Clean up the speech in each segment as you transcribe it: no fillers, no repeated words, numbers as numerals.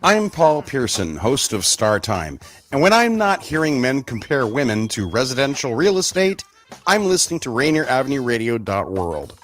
I'm Paul Pearson, host of Star Time, and when I'm not hearing men compare women to residential real estate, I'm listening to Rainier Avenue Radio World.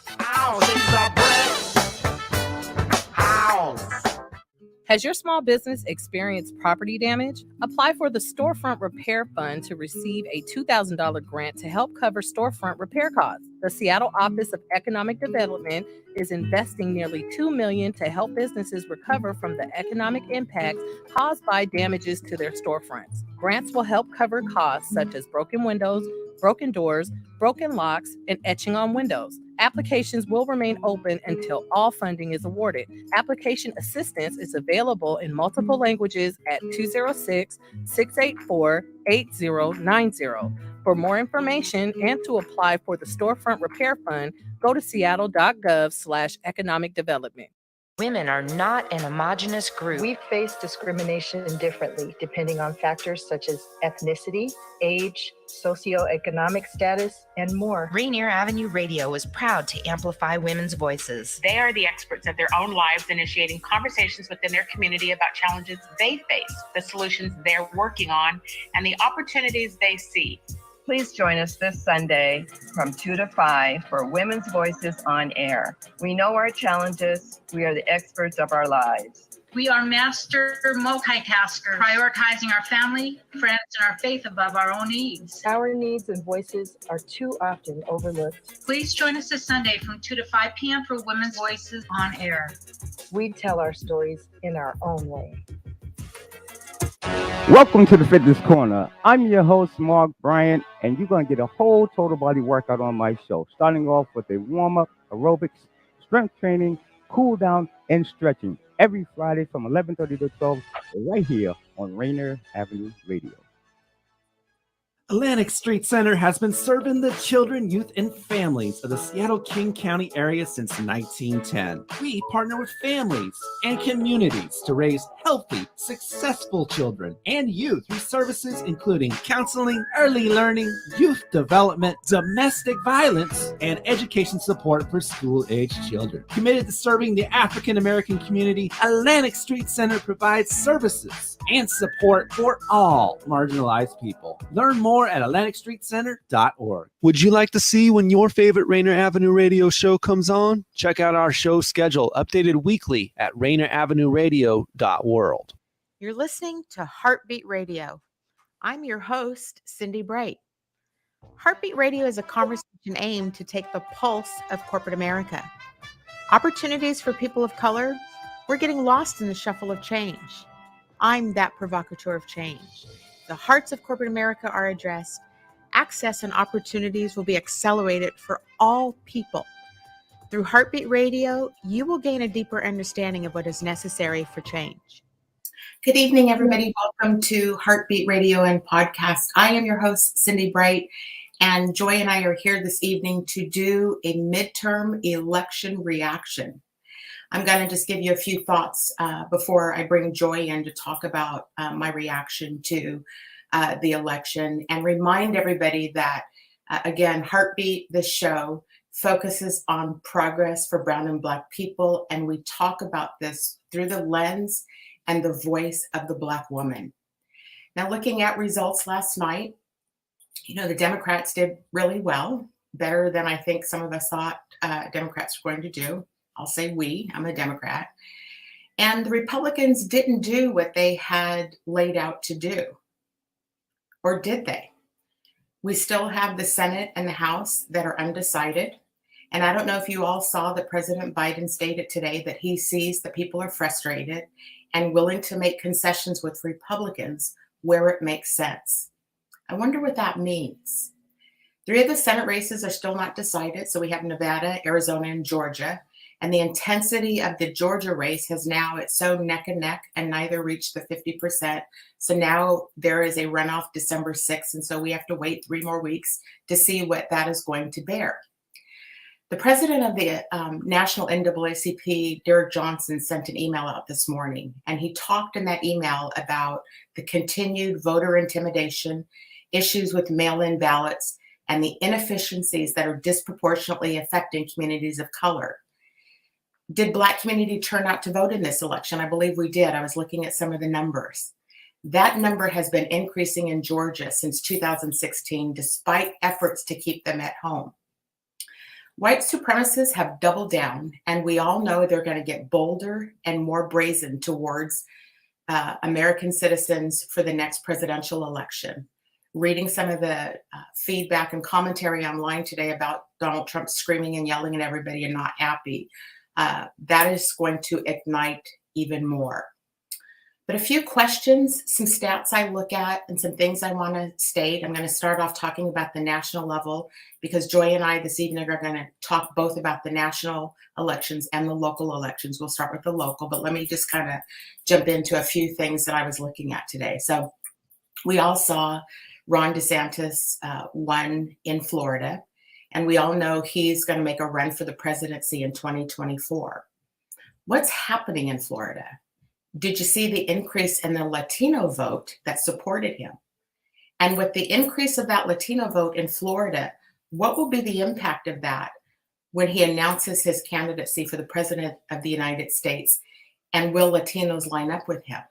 Has your small business experienced property damage? Apply for the Storefront Repair Fund to receive a $2,000 grant to help cover storefront repair costs. The Seattle Office of Economic Development is investing nearly $2 million to help businesses recover from the economic impacts caused by damages to their storefronts. Grants will help cover costs such as broken windows, broken doors, broken locks, and etching on windows. Applications will remain open until all funding is awarded. Application assistance is available in multiple languages at 206-684-8090. For more information and to apply for the Storefront Repair Fund, go to seattle.gov/economic development. Women are not an homogenous group. We face discrimination differently depending on factors such as ethnicity, age, socioeconomic status, and more. Rainier Avenue Radio is proud to amplify women's voices. They are the experts of their own lives, initiating conversations within their community about challenges they face, the solutions they're working on, and the opportunities they see. Please join us this Sunday from 2 to 5 for Women's Voices on Air. We know our challenges. We are the experts of our lives. We are master multitaskers, prioritizing our family, friends, and our faith above our own needs. Our needs and voices are too often overlooked. Please join us this Sunday from 2 to 5 p.m. for Women's Voices on Air. We tell our stories in our own way. Welcome to the Fitness Corner. I'm your host, Mark Bryant, and you're going to get a whole total body workout on my show, starting off with a warm-up, aerobics, strength training, cool down, and stretching every Friday from 11:30 to 12 right here on Rainier Avenue Radio. Atlantic Street Center has been serving the children, youth, and families of the Seattle King County area since 1910. We partner with families and communities to raise healthy, successful children and youth through services including counseling, early learning, youth development, domestic violence, and education support for school-aged children. Committed to serving the African American community, Atlantic Street Center provides services and support for all marginalized people. Learn more at AtlanticStreetCenter.org. Would you like to see when your favorite Rainier Avenue Radio show comes on? Check out our show schedule, updated weekly at RainierAvenueRadio.world. You're listening to HeartBeat Radio. I'm your host, Cindi Bright. HeartBeat Radio is a conversation aimed to take the pulse of corporate America. Opportunities for people of color, we're getting lost in the shuffle of change. I'm that provocateur of change. The hearts of corporate America are addressed. Access and opportunities will be accelerated for all people. Through HeartBeat Radio, you will gain a deeper understanding of what is necessary for change. Good evening, everybody. Welcome to HeartBeat Radio and Podcast. I am your host, Cindi Bright, and Joy and I are here this evening to do a midterm election reaction. I'm going to just give you a few thoughts before I bring Joy in to talk about my reaction to the election, and remind everybody that, again, HeartBeat, the show, focuses on progress for Brown and Black people, and we talk about this through the lens and the voice of the Black woman. Now, looking at results last night, you know, the Democrats did really well, better than I think some of us thought Democrats were going to do. I'll say we, I'm a Democrat. And the Republicans didn't do what they had laid out to do. Or did they? We still have the Senate and the House that are undecided. And I don't know if you all saw that President Biden stated today that he sees that people are frustrated and willing to make concessions with Republicans where it makes sense. I wonder what that means. 3 of the Senate races are still not decided. So we have Nevada, Arizona, and Georgia. And the intensity of the Georgia race has now, it's so neck and neck, and neither reached the 50%. So now there is a runoff December 6th. And so we have to wait 3 more weeks to see what that is going to bear. The president of the National NAACP, Derek Johnson, sent an email out this morning. And he talked in that email about the continued voter intimidation, issues with mail-in ballots, and the inefficiencies that are disproportionately affecting communities of color. Did Black community turn out to vote in this election? I believe we did. I was looking at some of the numbers. That number has been increasing in Georgia since 2016, despite efforts to keep them at home. White supremacists have doubled down, and we all know they're going to get bolder and more brazen towards American citizens for the next presidential election. Reading some of the feedback and commentary online today about Donald Trump screaming and yelling at everybody and not happy, that is going to ignite even more. But a few questions, some stats I look at, and some things I want to state. I'm going to start off talking about the national level because Joy and I this evening are going to talk both about the national elections and the local elections. We'll start with the local, but let me just kind of jump into a few things that I was looking at today. So we all saw Ron DeSantis won in Florida, and we all know he's going to make a run for the presidency in 2024. What's happening in Florida? Did you see the increase in the Latino vote that supported him? And with the increase of that Latino vote in Florida, what will be the impact of that when he announces his candidacy for the president of the United States? And will Latinos line up with him?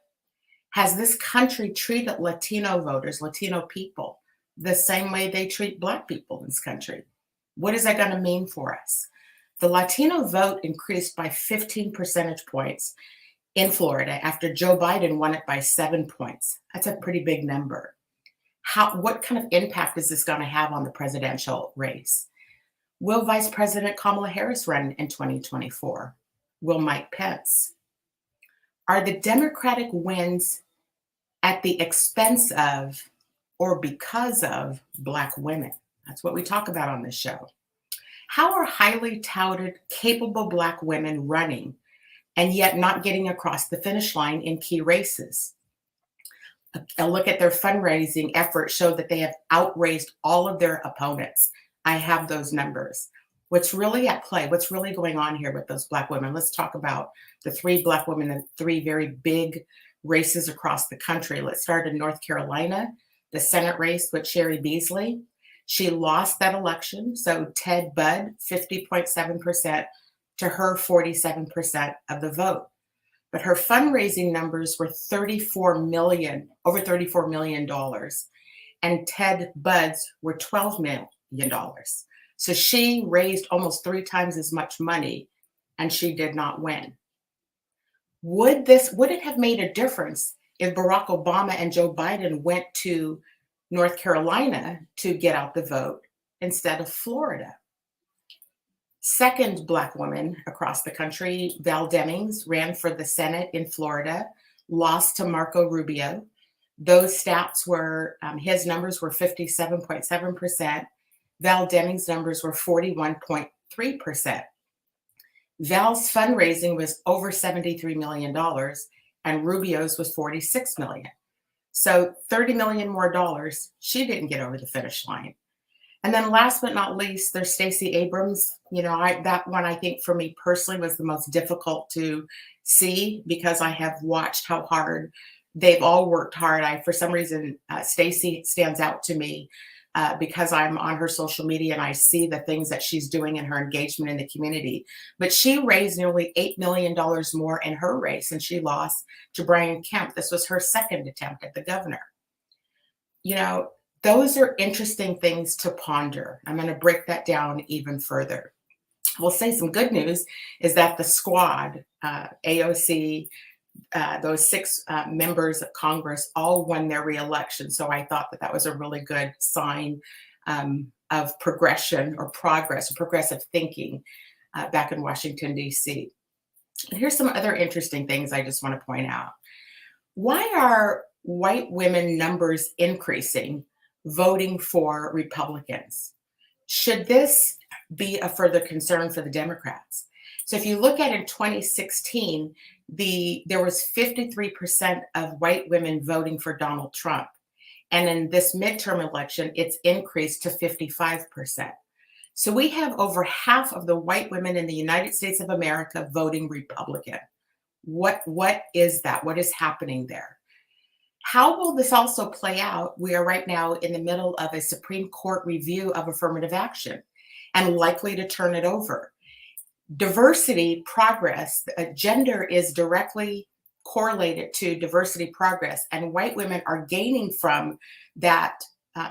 Has this country treated Latino voters, Latino people, the same way they treat Black people in this country? What is that going to mean for us? The Latino vote increased by 15 percentage points in Florida after Joe Biden won it by 7 points. That's a pretty big number. What kind of impact is this going to have on the presidential race? Will Vice President Kamala Harris run in 2024? Will Mike Pence? Are the Democratic wins at the expense of or because of Black women? That's what we talk about on this show. How are highly touted, capable Black women running and yet not getting across the finish line in key races? A look at their fundraising efforts showed that they have outraised all of their opponents. I have those numbers. What's really at play? What's really going on here with those Black women? Let's talk about the 3 Black women in 3 very big races across the country. Let's start in North Carolina, the Senate race with Sherry Beasley. She lost that election. So Ted Budd, 50.7%. to her 47% of the vote. But her fundraising numbers were over $34 million. And Ted Budd's were $12 million. So she raised almost 3 times as much money and she did not win. Would it have made a difference if Barack Obama and Joe Biden went to North Carolina to get out the vote instead of Florida? Second Black woman across the country, Val Demings, ran for the Senate in Florida, lost to Marco Rubio. Those stats were, his numbers were 57.7%. Val Demings' numbers were 41.3%. Val's fundraising was over $73 million and Rubio's was $46 million. So $30 million more dollars, she didn't get over the finish line. And then last but not least, there's Stacey Abrams. That one I think for me personally was the most difficult to see because I have watched how hard they've all worked hard. For some reason, Stacey stands out to me because I'm on her social media and I see the things that she's doing in her engagement in the community. But she raised nearly $8 million more in her race and she lost to Brian Kemp. This was her second attempt at the governor. Those are interesting things to ponder. I'm going to break that down even further. We'll say some good news is that the squad, AOC, those 6 members of Congress all won their reelection. So I thought that was a really good sign of progression or progress, or progressive thinking back in Washington, D.C. And here's some other interesting things I just want to point out. Why are white women numbers increasing voting for Republicans? Should this be a further concern for the Democrats? So if you look at in 2016, there was 53% of white women voting for Donald Trump. And in this midterm election, it's increased to 55%. So we have over half of the white women in the United States of America voting Republican. What is that? What is happening there? How will this also play out? We are right now in the middle of a Supreme Court review of affirmative action and likely to turn it over. Diversity progress, gender is directly correlated to diversity progress, and white women are gaining from that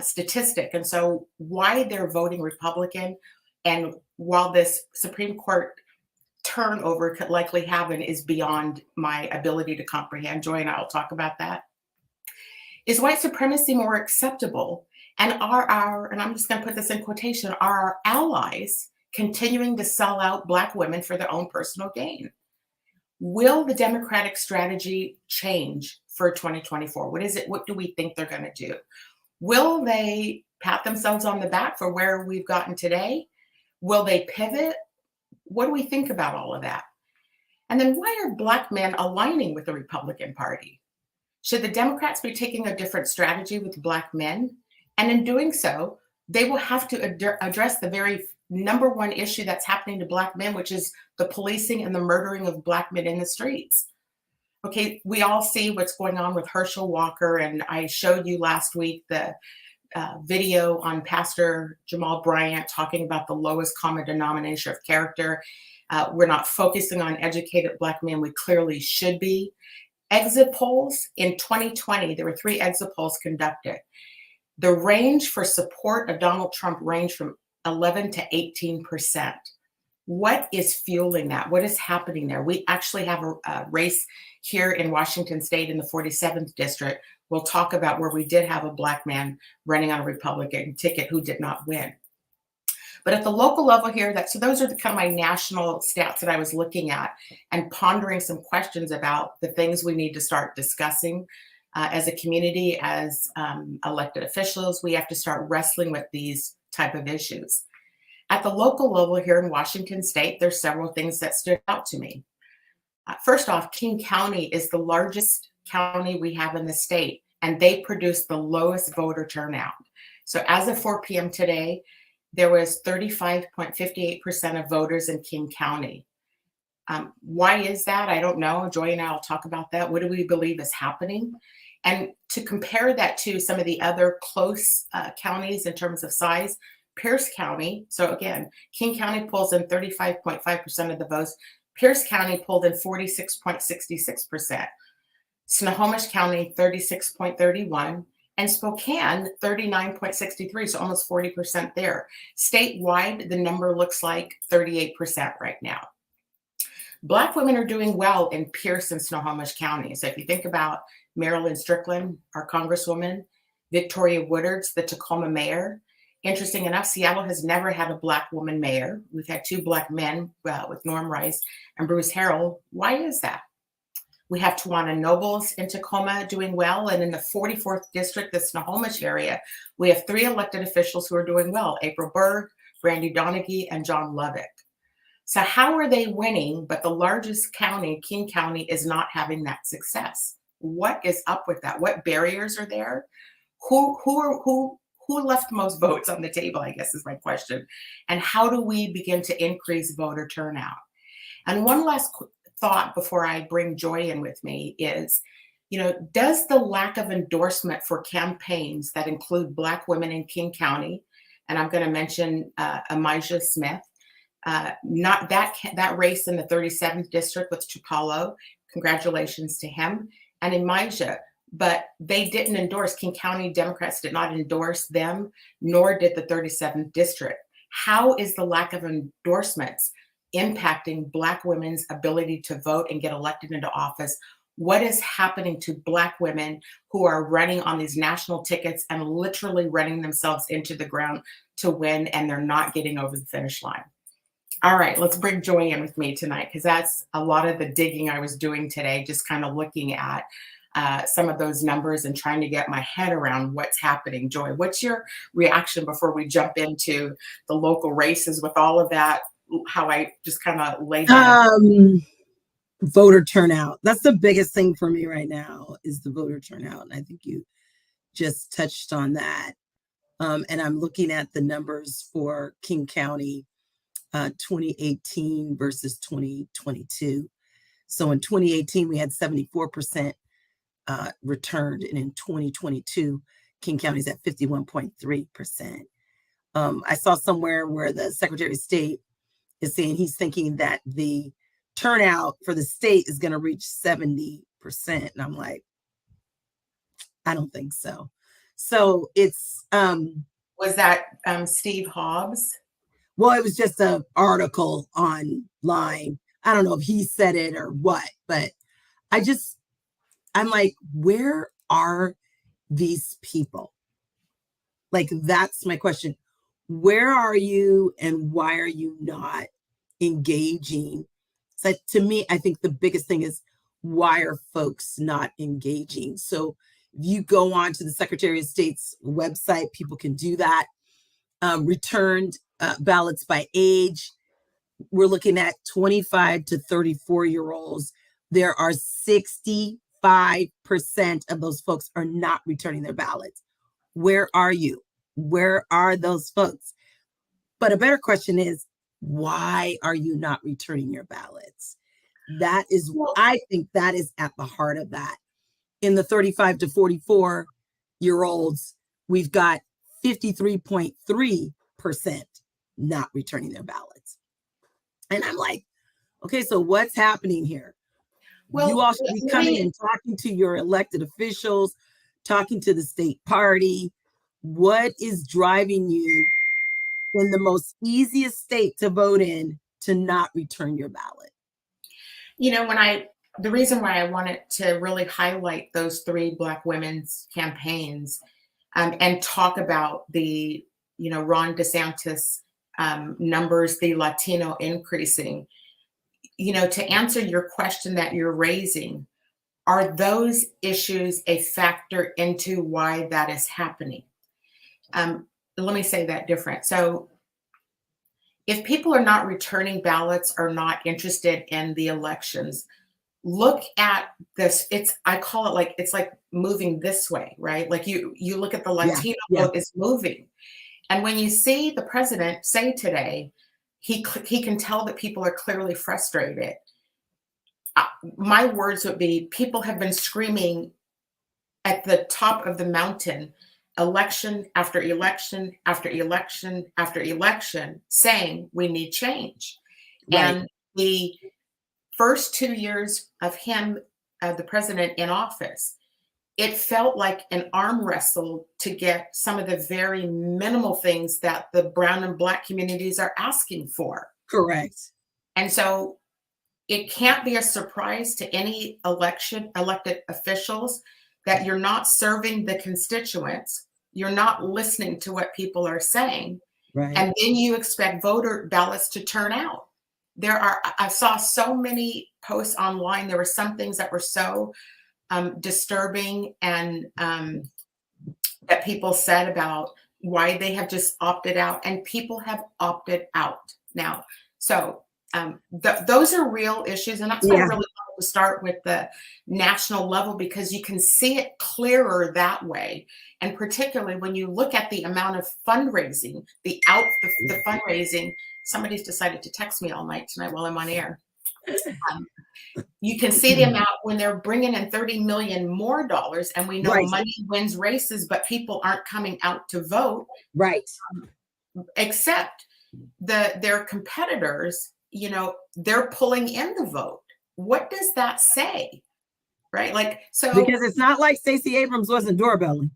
statistic. And so why they're voting Republican, and while this Supreme Court turnover could likely happen, is beyond my ability to comprehend. Joy and I will talk about that. Is white supremacy more acceptable? And and I'm just going to put this in quotation, are our allies continuing to sell out Black women for their own personal gain? Will the Democratic strategy change for 2024? What is it? What do we think they're going to do? Will they pat themselves on the back for where we've gotten today? Will they pivot? What do we think about all of that? And then why are Black men aligning with the Republican Party? Should the Democrats be taking a different strategy with Black men? And in doing so, they will have to address the very number one issue that's happening to Black men, which is the policing and the murdering of Black men in the streets. Okay, we all see what's going on with Herschel Walker, and I showed you last week the video on Pastor Jamal Bryant talking about the lowest common denominator of character. We're not focusing on educated Black men. We clearly should be. Exit polls in 2020, there were 3 exit polls conducted. The range for support of Donald Trump ranged from 11 to 18%. What is fueling that? What is happening there? We actually have a race here in Washington State in the 47th district. We'll talk about where we did have a Black man running on a Republican ticket who did not win. But at the local level here, so those are kind of my national stats that I was looking at and pondering some questions about the things we need to start discussing as a community, as elected officials. We have to start wrestling with these type of issues. At the local level here in Washington State, there's several things that stood out to me. First off, King County is the largest county we have in the state, and they produced the lowest voter turnout. So as of 4 p.m. today, there was 35.58% of voters in King County. Why is that? I don't know. Joy and I will talk about that. What do we believe is happening? And to compare that to some of the other close counties in terms of size, Pierce County, so again, King County pulls in 35.5% of the votes. Pierce County pulled in 46.66%. Snohomish County, 36.31%. And Spokane, 39.63%, so almost 40% there. Statewide, the number looks like 38% right now. Black women are doing well in Pierce and Snohomish County. So if you think about Marilyn Strickland, our Congresswoman, Victoria Woodards, the Tacoma mayor. Interesting enough, Seattle has never had a Black woman mayor. We've had 2 Black men with Norm Rice and Bruce Harrell. Why is that? We have Tawana Nobles in Tacoma doing well. And in the 44th district, the Snohomish area, we have 3 elected officials who are doing well: April Berg, Brandy Donaghy, and John Lovick. So how are they winning, but the largest county, King County, is not having that success? What is up with that? What barriers are there? Who left most votes on the table, I guess is my question. And how do we begin to increase voter turnout? And one last thought before I bring Joy in with me is, does the lack of endorsement for campaigns that include Black women in King County, and I'm going to mention Amijah Smith, not that race in the 37th district with Chupalo, congratulations to him, and Amijah, but they didn't endorse, King County Democrats did not endorse them, nor did the 37th district. How is the lack of endorsements impacting Black women's ability to vote and get elected into office? What is happening to Black women who are running on these national tickets and literally running themselves into the ground to win, and they're not getting over the finish line? All right, let's bring Joy in with me tonight, because that's a lot of the digging I was doing today, just kind of looking at some of those numbers and trying to get my head around what's happening. Joy, what's your reaction before we jump into the local races with all of that, how I just kind of laid that voter turnout. That's the biggest thing for me right now, is the voter turnout. And I think you just touched on that. And I'm looking at the numbers for King County 2018 versus 2022. So in 2018, we had 74% returned. And in 2022, King County's at 51.3%. I saw somewhere where the Secretary of State is saying he's thinking that the turnout for the state is going to reach 70%. And I'm like, I don't think so. So it's was that Steve Hobbs? Well, it was just an article online. I don't know if he said it or what, but I'm like, where are these people? Like, that's my question. Where are you and why are you not engaging? So to me, I think the biggest thing is, why are folks not engaging? So if you go on to the Secretary of State's website, people can do that. Returned ballots by age. We're looking at 25 to 34-year-olds. There are 65% of those folks are not returning their ballots. Where are you? Where are those folks? But a better question is, why are you not returning your ballots? That is, I think that is at the heart of that. In the 35 to 44-year-olds, we've got 53.3% not returning their ballots. And I'm like, okay, so what's happening here? Well, you all should be coming and talking to your elected officials, talking to the state party. What is driving you in the most easiest state to vote in to not return your ballot? You know, the reason why I wanted to really highlight those 3 Black women's campaigns and talk about the, Ron DeSantis numbers, the Latino increasing, to answer your question that you're raising, are those issues a factor into why that is happening? Let me say that different. So if people are not returning ballots, or not interested in the elections, look at this. I call it like, it's like moving this way, right? Like you look at the Latino vote is moving. And when you see the president say today, he can tell that people are clearly frustrated. My words would be, people have been screaming at the top of the mountain, election after election after election after election, saying we need change. Right. And the first 2 years of him, the president in office, it felt like an arm wrestle to get some of the very minimal things that the brown and Black communities are asking for. Correct. And so it can't be a surprise to any elected officials that you're not serving the constituents, you're not listening to what people are saying, right. And then you expect voter ballots to turn out. I saw so many posts online. There were some things that were so disturbing, and that people said about why they have just opted out, and people have opted out now. So those are real issues, and that's why I really wanted to start with the national level, because you can see it clearer that way. And particularly when you look at the amount of fundraising, the fundraising. Somebody's decided to text me all night tonight while I'm on air. You can see the amount when they're bringing in $30 million more dollars, and we know money wins races, but people aren't coming out to vote. Right. Except their competitors, they're pulling in the vote. What does that say? Right? Like, so. Because it's not like Stacey Abrams wasn't doorbelling.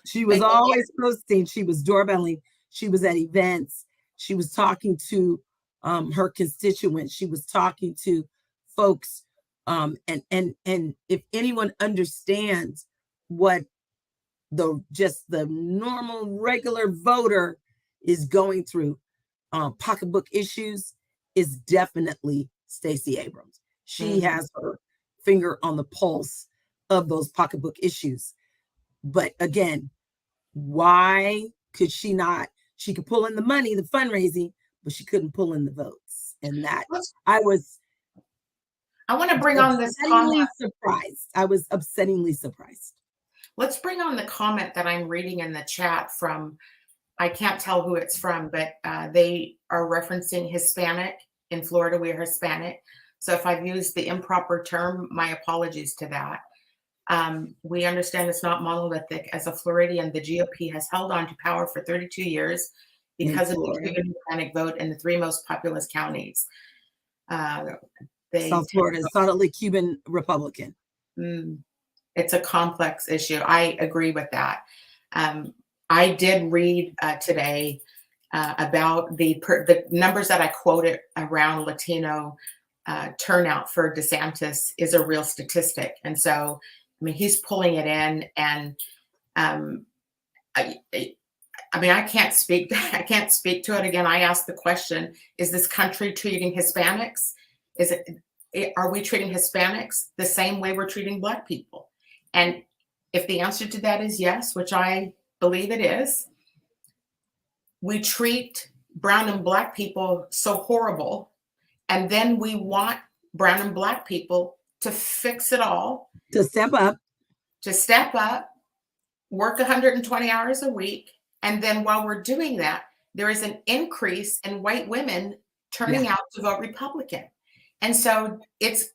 She was always posting. She was doorbelling. She was at events. She was talking to her constituents. She was talking to folks. And if anyone understands what the normal regular voter is going through, pocketbook issues, is definitely Stacey Abrams. She has her finger on the pulse of those pocketbook issues. But again, why could she not? She could pull in the money, the fundraising, but she couldn't pull in the votes. And that I want to bring on this comment. Surprised. I was upsettingly surprised. Let's bring on the comment that I'm reading in the chat from, I can't tell who it's from, but they are referencing Hispanic. In Florida, we are Hispanic. So if I've used the improper term, my apologies to that. We understand it's not monolithic. As a Floridian, the GOP has held on to power for 32 years. because of the Florida. Cuban Hispanic vote in the 3 most populous counties. South Florida, solidly Cuban Republican. It's a complex issue. I agree with that. I did read today about the numbers that I quoted around Latino turnout for DeSantis is a real statistic. And so, I mean, he's pulling it in, and I can't speak to it. Again, I asked the question, is this country treating Hispanics? Are we treating Hispanics the same way we're treating Black people? And if the answer to that is yes, which I believe it is, we treat brown and Black people so horrible, and then we want brown and Black people to fix it all, to step up, work 120 hours a week. And then while we're doing that, there is an increase in white women turning out to vote Republican. And so it's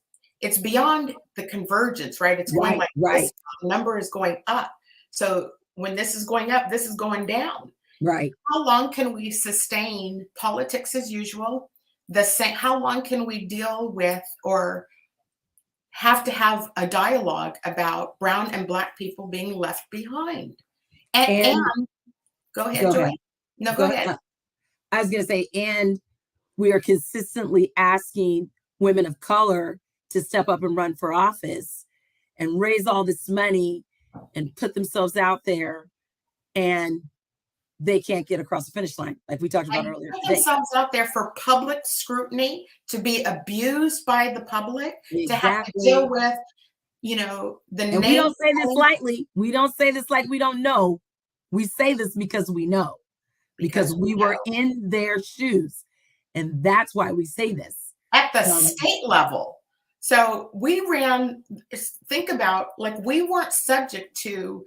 beyond the convergence, right? It's going this number is going up. So when this is going up, this is going down. Right. How long can we sustain politics as usual? How long can we deal with or have to have a dialogue about brown and Black people being left behind? And go ahead, Joy. No, go ahead. I was going to say, and we are consistently asking women of color to step up and run for office and raise all this money and put themselves out there, and they can't get across the finish line, like we talked about earlier. Put themselves out there for public scrutiny, to be abused by the public, to have to deal with, the name. We don't say this lightly. We don't say this like we don't know. We say this because we know, because we were in their shoes, and that's why we say this. At the state level. So we think about, we weren't subject to,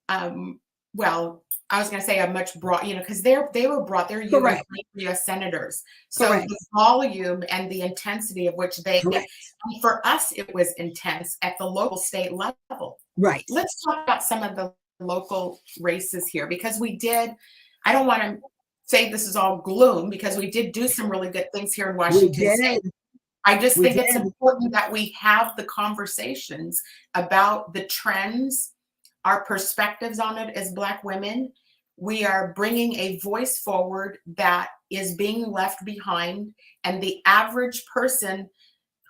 I was going to say a much broad, because they were brought, they're U.S. senators. So the volume and the intensity of which for us, it was intense at the local state level. Right. Let's talk about some of the local races here, because I don't want to say this is all gloom, because we did do some really good things here in Washington State. I just think it's important that we have the conversations about the trends, our perspectives on it as Black women. We are bringing a voice forward that is being left behind, and the average person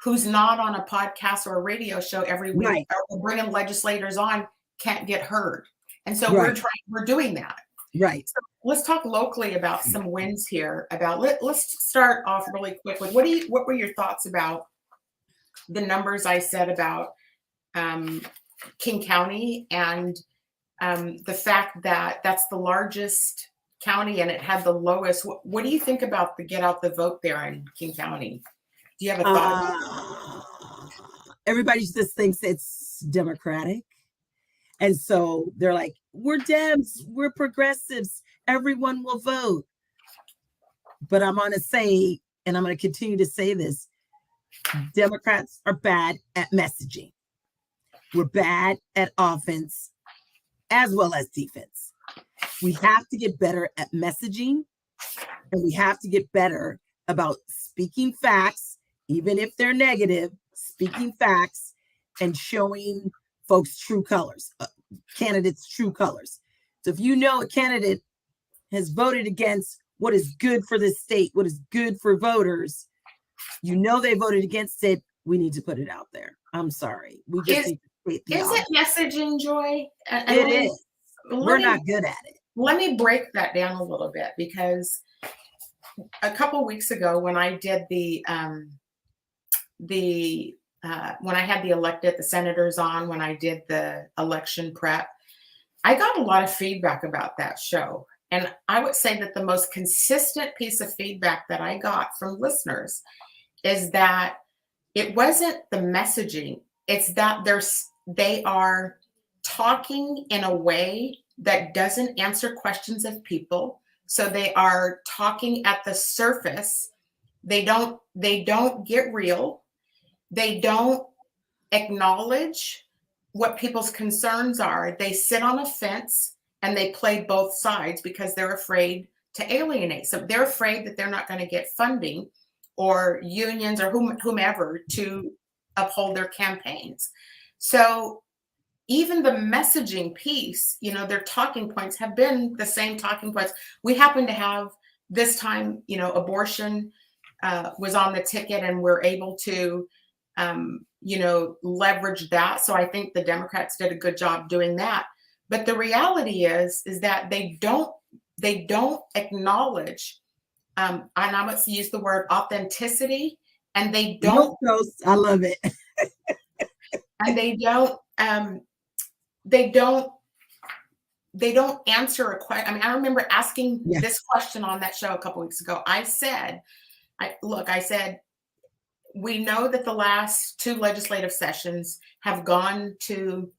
who's not on a podcast or a radio show every week, or bringing legislators on, can't get heard. And so we're doing that. Right. So let's talk locally about some wins here. Let's start off really quick with what were your thoughts about the numbers I said about King County, and the fact that that's the largest county and it had the lowest. What do you think about the get out the vote there in King County? Do you have a thought? Everybody just thinks it's Democratic. And so they're like, we're Dems, we're progressives, everyone will vote. But I'm going to say, and I'm going to continue to say this, Democrats are bad at messaging. We're bad at offense as well as defense. We have to get better at messaging, and we have to get better about speaking facts, even if they're negative, speaking facts and showing folks' true colors, candidates' true colors. So if you know a candidate has voted against what is good for this state, what is good for voters, they voted against it, we need to put it out there. I'm sorry. We just need to state the obvious. Is it messaging, Joy? It is. We're not good at it. Let me break that down a little bit, because a couple weeks ago when I did when I had the senators on, when I did the election prep, I got a lot of feedback about that show. And I would say that the most consistent piece of feedback that I got from listeners is that it wasn't the messaging, it's that they are talking in a way that doesn't answer questions of people. So they are talking at the surface. They don't get real. They don't acknowledge what people's concerns are. They sit on a fence and they play both sides because they're afraid to alienate. So they're afraid that they're not going to get funding or unions or whomever to uphold their campaigns. So even the messaging piece, their talking points have been the same talking points. We happen to have this time, abortion was on the ticket, and we're able to, leverage that. So I think the Democrats did a good job doing that. But the reality is that they don't acknowledge, and I'm going to use the word authenticity, and they don't. I love it. And they don't answer a question. I mean, I remember asking this question on that show a couple weeks ago. I said, we know that the last 2 legislative sessions have gone to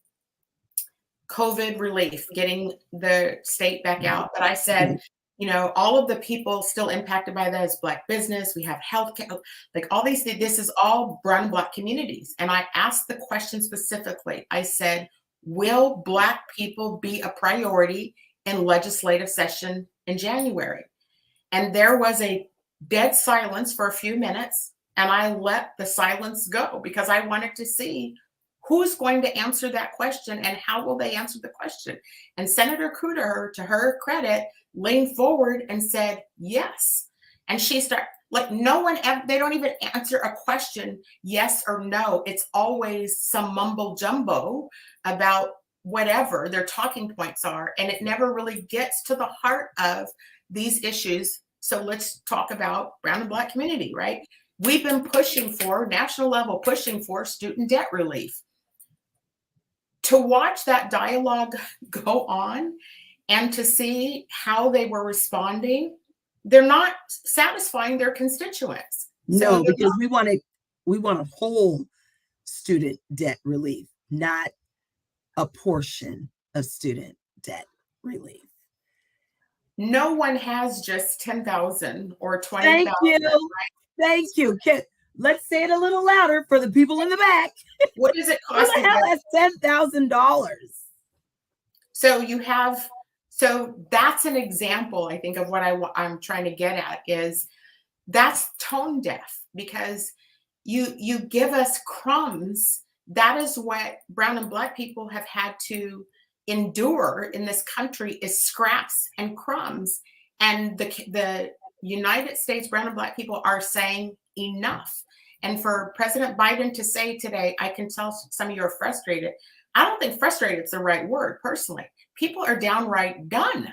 COVID relief, getting the state back out. But I said, all of the people still impacted by that is Black business. We have healthcare, like all these things. This is all brown and Black communities. And I asked the question specifically. I said, will Black people be a priority in legislative session in January? And there was a dead silence for a few minutes. And I let the silence go because I wanted to see who's going to answer that question and how will they answer the question. And Senator Cooter, to her credit, leaned forward and said, yes. And she started, like, no one ever, they don't even answer a question, yes or no. It's always some mumbo jumbo about whatever their talking points are. And it never really gets to the heart of these issues. So let's talk about brown and Black community, right? We've been pushing for, national level, pushing for student debt relief. To watch that dialogue go on and to see how they were responding, they're not satisfying their constituents. No, because we want a whole student debt relief, not a portion of student debt relief. No one has just 10,000 or 20,000. Thank you. Right? Thank you. Let's say it a little louder for the people in the back. What does it cost? Who the hell has $10,000? So that's an example, I think, of what I'm trying to get at is that's tone deaf, because you give us crumbs. That is what brown and Black people have had to endure in this country, is scraps and crumbs. And the United States brown and Black people are saying enough. And for President Biden to say today, I can tell some of you are frustrated. I don't think frustrated is the right word, personally. People are downright done.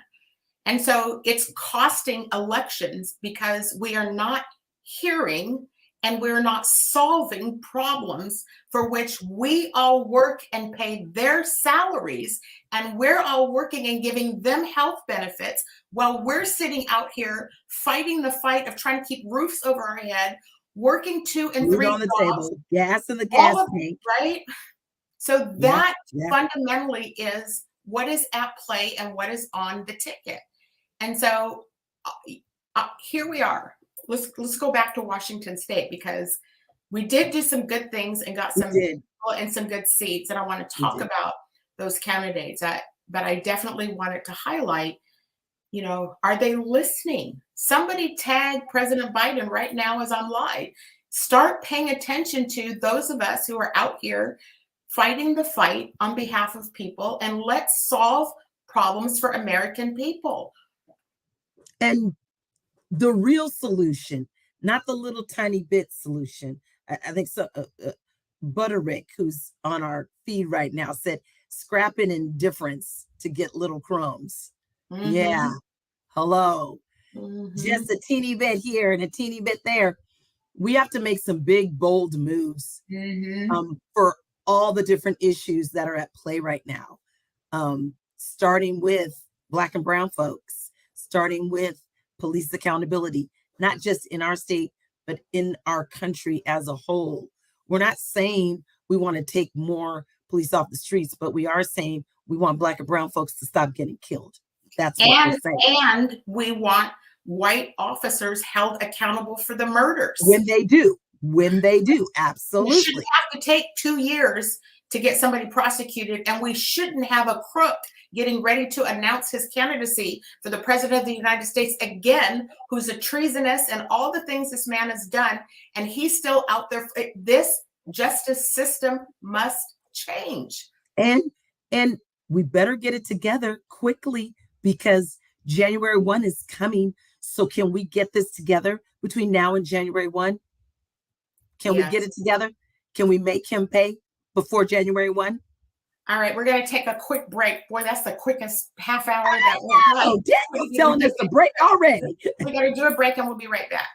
And so it's costing elections because we are not hearing and we're not solving problems for which we all work and pay their salaries. And we're all working and giving them health benefits while we're sitting out here fighting the fight of trying to keep roofs over our head, working 2 and 3 on the jobs, table, gas in the gas tank, right? So that fundamentally is what is at play and what is on the ticket. And so here we are. Let's go back to Washington State, because we did do some good things and got some people in some good seats. And I want to talk about those candidates. But I definitely wanted to highlight, are they listening? Somebody tag President Biden right now as I'm live. Start paying attention to those of us who are out here fighting the fight on behalf of people, and let's solve problems for American people. And the real solution, not the little tiny bit solution. I think so. Butterick, who's on our feed right now, said scrapping indifference to get little crumbs. Mm-hmm. Yeah. Hello. Mm-hmm. Just a teeny bit here and a teeny bit there. We have to make some big, bold moves for all the different issues that are at play right now. Starting with Black and brown folks, starting with police accountability, not just in our state, but in our country as a whole. We're not saying we want to take more police off the streets, but we are saying we want Black and brown folks to stop getting killed. That's what we're saying. And we want white officers held accountable for the murders. When they do, absolutely. You shouldn't have to take 2 years to get somebody prosecuted, and we shouldn't have a crook getting ready to announce his candidacy for the president of the United States again, who's a treasonous and all the things this man has done, and he's still out there. This justice system must change. And we better get it together quickly because January 1 is coming. So can we get this together between now and January 1? Can we get it together? Can we make him pay before January 1? All right, we're going to take a quick break. Boy, that's the quickest half hour that we'll have. Oh, Daniel's telling us to break already. We're going to do a break and we'll be right back.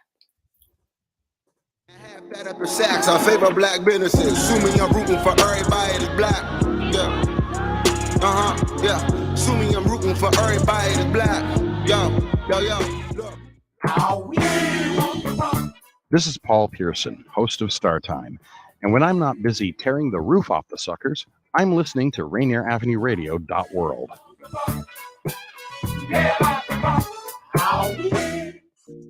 That upper Saks, our favorite black businesses. Assuming I'm rooting for everybody that's black. Yeah. Yeah. Assuming I'm rooting for everybody that's black. Yo. Look. This is Paul Pearson, host of Star Time. And when I'm not busy tearing the roof off the suckers, I'm listening to Rainier Avenue Radio.world.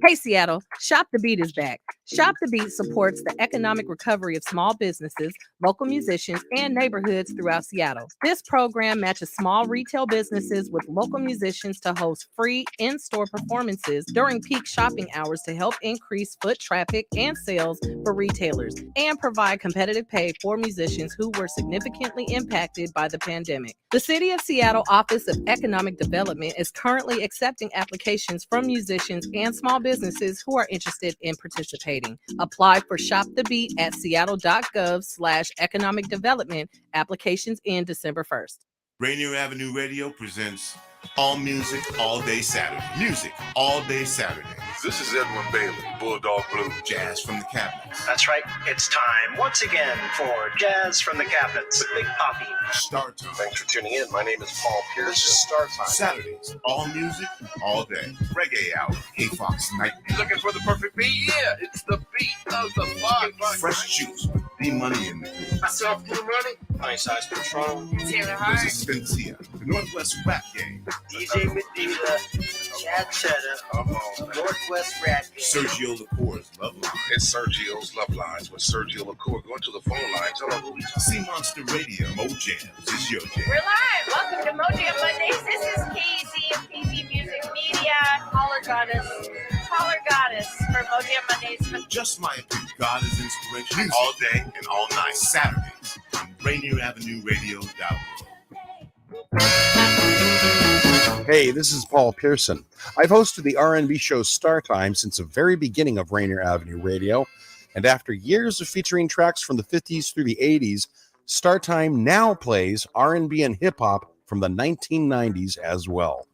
Hey, Seattle, Shop the Beat is back. Shop the Beat supports the economic recovery of small businesses, local musicians, and neighborhoods throughout Seattle. This program matches small retail businesses with local musicians to host free in-store performances during peak shopping hours to help increase foot traffic and sales for retailers and provide competitive pay for musicians who were significantly impacted by the pandemic. The City of Seattle Office of Economic Development is currently accepting applications from musicians and small businesses who are interested in participating. Apply for Shop the Beat at seattle.gov/economic development. Applications end December 1st. Rainier Avenue Radio presents All Music, All Day Saturday. Music, all day Saturday. This is Edwin Bailey, Bulldog Blue, Jazz from the Cabinets. That's right. It's time once again for Jazz from the Cabinets with Big Poppy. Star Time. Thanks for tuning in. My name is Paul Pearson. This is Star Time. Saturdays, all music, all day. Reggae Hour, K-Fox Nightmare. Looking for the perfect beat? Yeah, it's the beat of the Fox. Fresh Juice with D-Money in the group. Myself, Blue Money. Nice Eyes Patrol. Taylor Hart. Resistncia, the Northwest Rap Gang. DJ Medina, Chad Cheddar, Northwest Rap Gang. Sergio Lacour's Love Line. It's Sergio's Love Lines with Sergio Lacour. Go into the phone line. Tell them who we talking. Sea Monster Radio. Mo Jams. It's your jam. We're live. Welcome to Mo Jam Mondays. This is KZ of KZ Music Media. Caller Goddess for Mo Jam Mondays. Just my opinion. God is inspiration. Music. All day and all night. Saturdays on Rainier Avenue Radio.world. Hey, this is Paul Pearson. I've hosted the R&B show Star Time since the very beginning of Rainier Avenue Radio, and after years of featuring tracks from the 50s through the 80s, Star Time now plays R&B and hip-hop from the 1990s as well.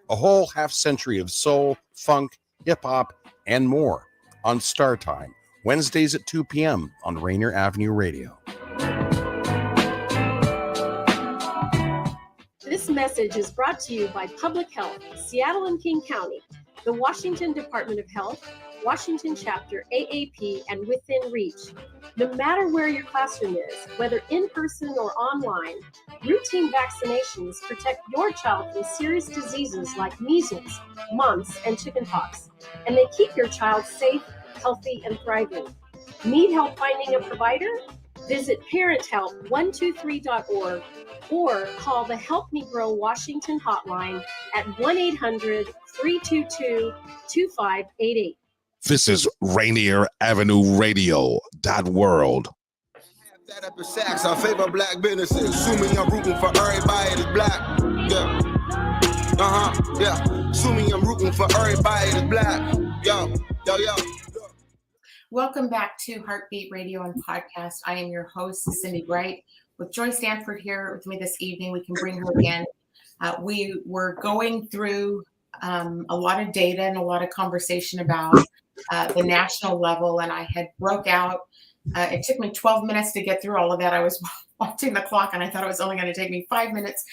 A whole half-century of soul, funk, hip-hop, and more on Star Time, Wednesdays at 2 p.m. on Rainier Avenue Radio. This message is brought to you by Public Health, Seattle and King County, the Washington Department of Health, Washington Chapter AAP, and Within Reach. No matter where your classroom is, whether in person or online, routine vaccinations protect your child from serious diseases like measles, mumps, and chickenpox, and they keep your child safe, healthy, and thriving. Need help finding a provider? Visit parenthelp123.org or call the Help Me Grow Washington hotline at 1-800-322-2588. This is Rainier Avenue Radio.world. That upper Saks, our favorite black businesses. Assuming I'm rooting for everybody that's black. Yeah. Yeah. Assuming I'm rooting for everybody that's black. Yo. Welcome back to HeartBeat Radio and Podcast. I am your host, Cindi Bright, with Joy Stanford here with me this evening. We can bring her again. We were going through a lot of data and a lot of conversation about the national level, and I had broke out. It took me 12 minutes to get through all of that. I was watching the clock, and I thought it was only going to take me 5 minutes.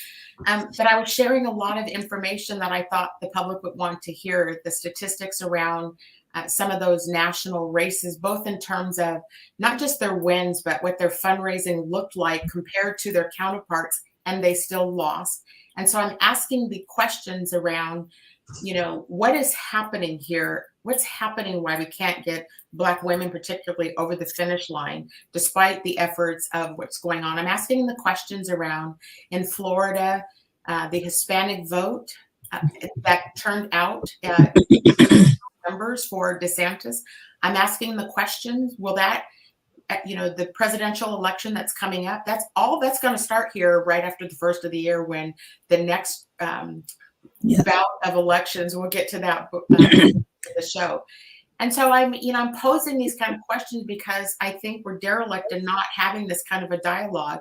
But I was sharing a lot of information that I thought the public would want to hear, the statistics around some of those national races, both in terms of not just their wins, but what their fundraising looked like compared to their counterparts, and they still lost. And so I'm asking the questions around, what is happening here what's happening, why we can't get Black women particularly over the finish line, despite the efforts of what's going on. I'm asking the questions around in Florida, the Hispanic vote that turned out numbers for DeSantis. I'm asking the questions, will that, the presidential election that's coming up, that's going to start here right after the first of the year when the next bout of elections, we'll get to that the show. And so I'm posing these kind of questions because I think we're derelict in not having this kind of a dialogue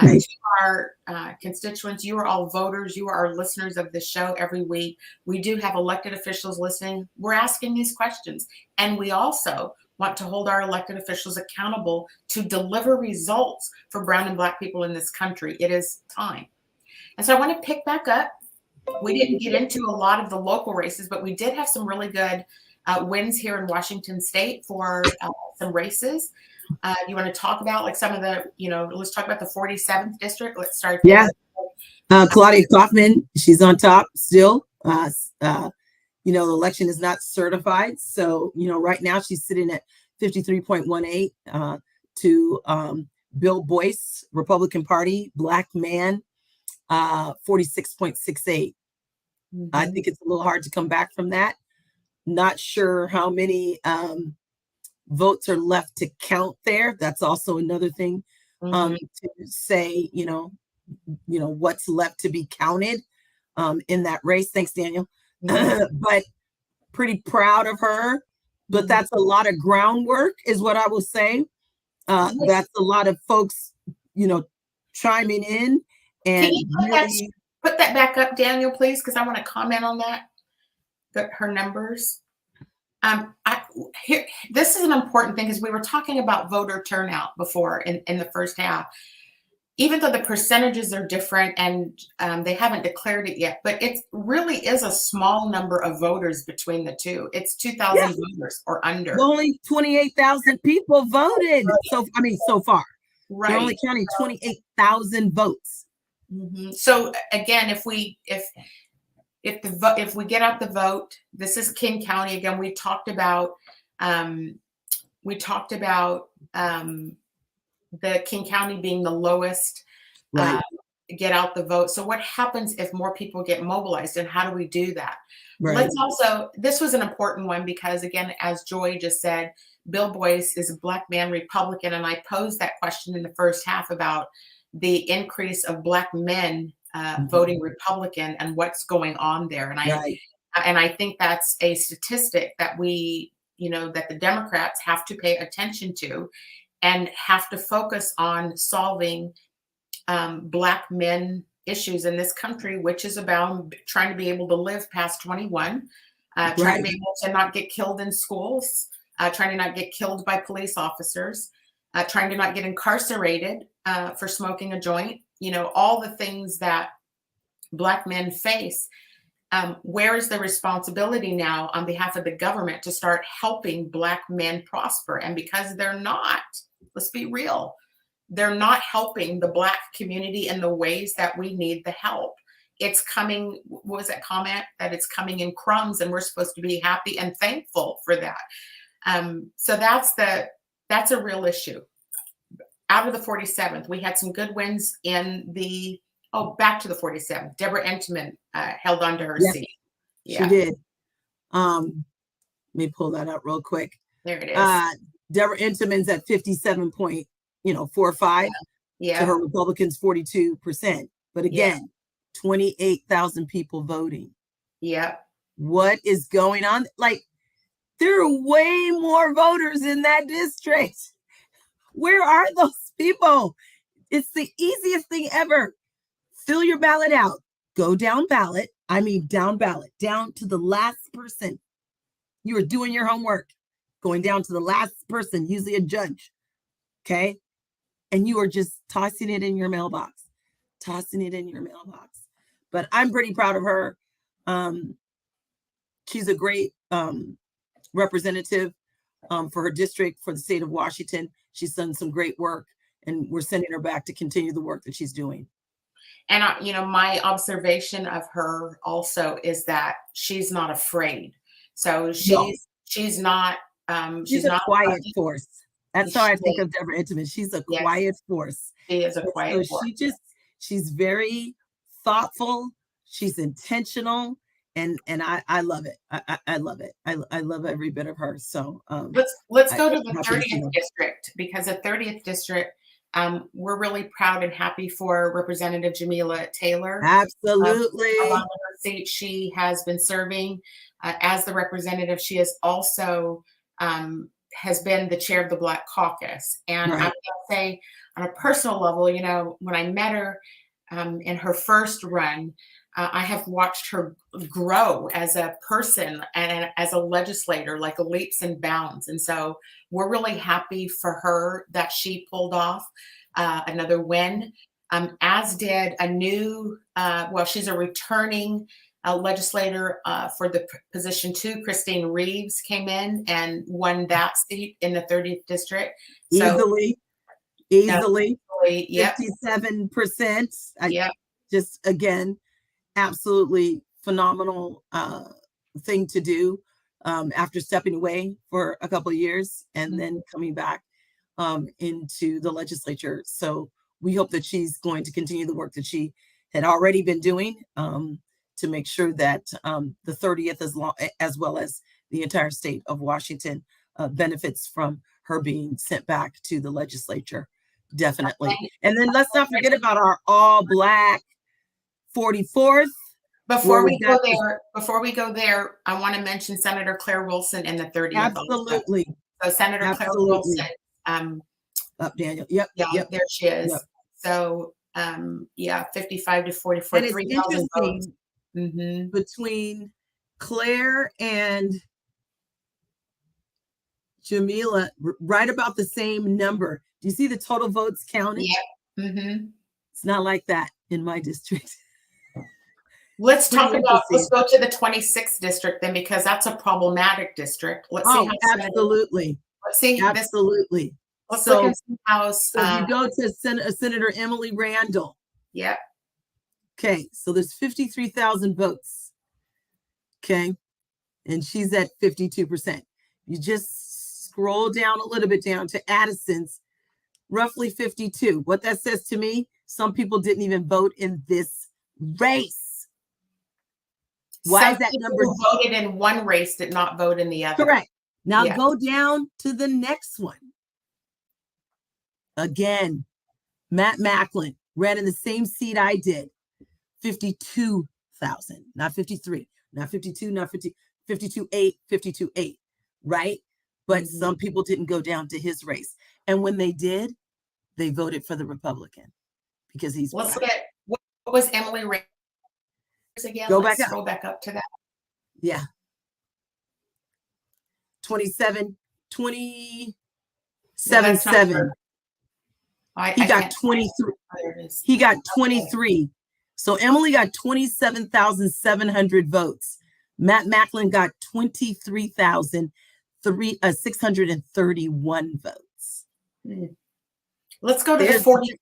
to our constituents. You are all voters. You are our listeners of this show every week. We do have elected officials listening. We're asking these questions. And we also want to hold our elected officials accountable to deliver results for brown and Black people in this country. It is time. And so I want to pick back up. We didn't get into a lot of the local races, but we did have some really good wins here in Washington State for some races. You want to talk about like some of the, let's talk about the 47th district. Let's start there. Claudia Kaufman, she's on top still. The election is not certified. So, right now she's sitting at 53.18 to Bill Boyce, Republican Party, Black man, 46.68. I think it's a little hard to come back from that. Not sure how many votes are left to count there. That's also another thing to say, what's left to be counted in that race. Thanks, Daniel. But pretty proud of her. But that's a lot of groundwork is what I will say. That's a lot of folks, chiming in. And can you put that back up, Daniel, please? Because I want to comment on that, her numbers. This is an important thing because we were talking about voter turnout before in the first half. Even though the percentages are different and they haven't declared it yet, but it really is a small number of voters between the two. It's 2,000 voters or under. Only 28,000 people voted. So far. Right. They're only counting 28,000 votes. So again, if we get out the vote, this is King County again. We talked about the King County being the lowest get out the vote. So what happens if more people get mobilized, and how do we do that? Let's also, this was an important one because again, as Joy just said, Bill Boyce is a Black man Republican, and I posed that question in the first half about the increase of Black men voting Republican and what's going on there. And I think that's a statistic that that the Democrats have to pay attention to and have to focus on solving Black men issues in this country, which is about trying to be able to live past 21, trying to be able to not get killed in schools, trying to not get killed by police officers, trying to not get incarcerated for smoking a joint, all the things that Black men face. Where is the responsibility now on behalf of the government to start helping Black men prosper? And because they're not, let's be real, they're not helping the Black community in the ways that we need the help. It's coming, what was that comment? That it's coming in crumbs, and we're supposed to be happy and thankful for that. So that's a real issue. Out of the 47th, we had some good wins in the, back to the 47th. Deborah Entman held on to her seat. She did. Let me pull that up real quick. There it is. Deborah Entman's at 57.45 to her Republicans 42%. But again, 28,000 people voting. What is going on? Like, there are way more voters in that district. Where are those people? It's the easiest thing ever. Fill your ballot out. Go down ballot. Down ballot, down to the last person. You are doing your homework. Going down to the last person, usually a judge. Okay? And you are just tossing it in your mailbox. But I'm pretty proud of her. She's a great representative for her district, for the state of Washington. She's done some great work, and we're sending her back to continue the work that she's doing. And, my observation of her also is that she's not afraid. So She's not. She's a quiet force. That's how I think of Deborah Intiman. She's a quiet force. She is a quiet force. She's very thoughtful. She's intentional, and I love it. I love it. I love every bit of her. So let's go to the 30th district, because the 30th district, we're really proud and happy for Representative Jamila Taylor. Absolutely. Along with her seat, she has been serving as the representative. She is also has been the chair of the Black Caucus. And I'm going to say, on a personal level, you know, when I met her in her first run, I have watched her grow as a person and as a legislator, like leaps and bounds. And so we're really happy for her that she pulled off another win, as did a new, she's a returning legislator for the position 2. Christine Reeves came in and won that seat in the 30th district. Easily. Yep. 57%. Just, again, absolutely phenomenal thing to do after stepping away for a couple of years and then coming back into the legislature. So we hope that she's going to continue the work that she had already been doing to make sure that the 30th as well as the entire state of Washington benefits from her being sent back to the legislature. Definitely. And then let's not forget about our all Black 44th. Before we go there, I want to mention Senator Claire Wilson in the 30th. Absolutely. Also. So Senator Claire Wilson. Up, Daniel. Yep. There she is. Yep. So 55 to 44. And it's interesting between Claire and Jamila, right about the same number. Do you see the total votes counted? Yeah. It's not like that in my district. Let's go to the 26th district then, because that's a problematic district. Let's see. Absolutely. Let's see. Absolutely. Let's look at some house. So you go to Senator Emily Randall. Yep. Okay. So there's 53,000 votes. Okay. And she's at 52%. You just scroll down a little bit down to Addison's, roughly 52. What that says to me, some people didn't even vote in this race. Why is that number? Who voted in one race did not vote in the other. Correct. Now go down to the next one. Again, Matt Macklin ran in the same seat I did. 52,000, not 53, not 52, not 50, 52.8, right? But some people didn't go down to his race. And when they did, they voted for the Republican because he's Let's look at what was Emily Randall again? Go Let's back scroll back up to that. Yeah. 27. He got 23. He got 23. So Emily got 27,700 votes. Matt Macklin got 23,631 votes. Let's go to the 40.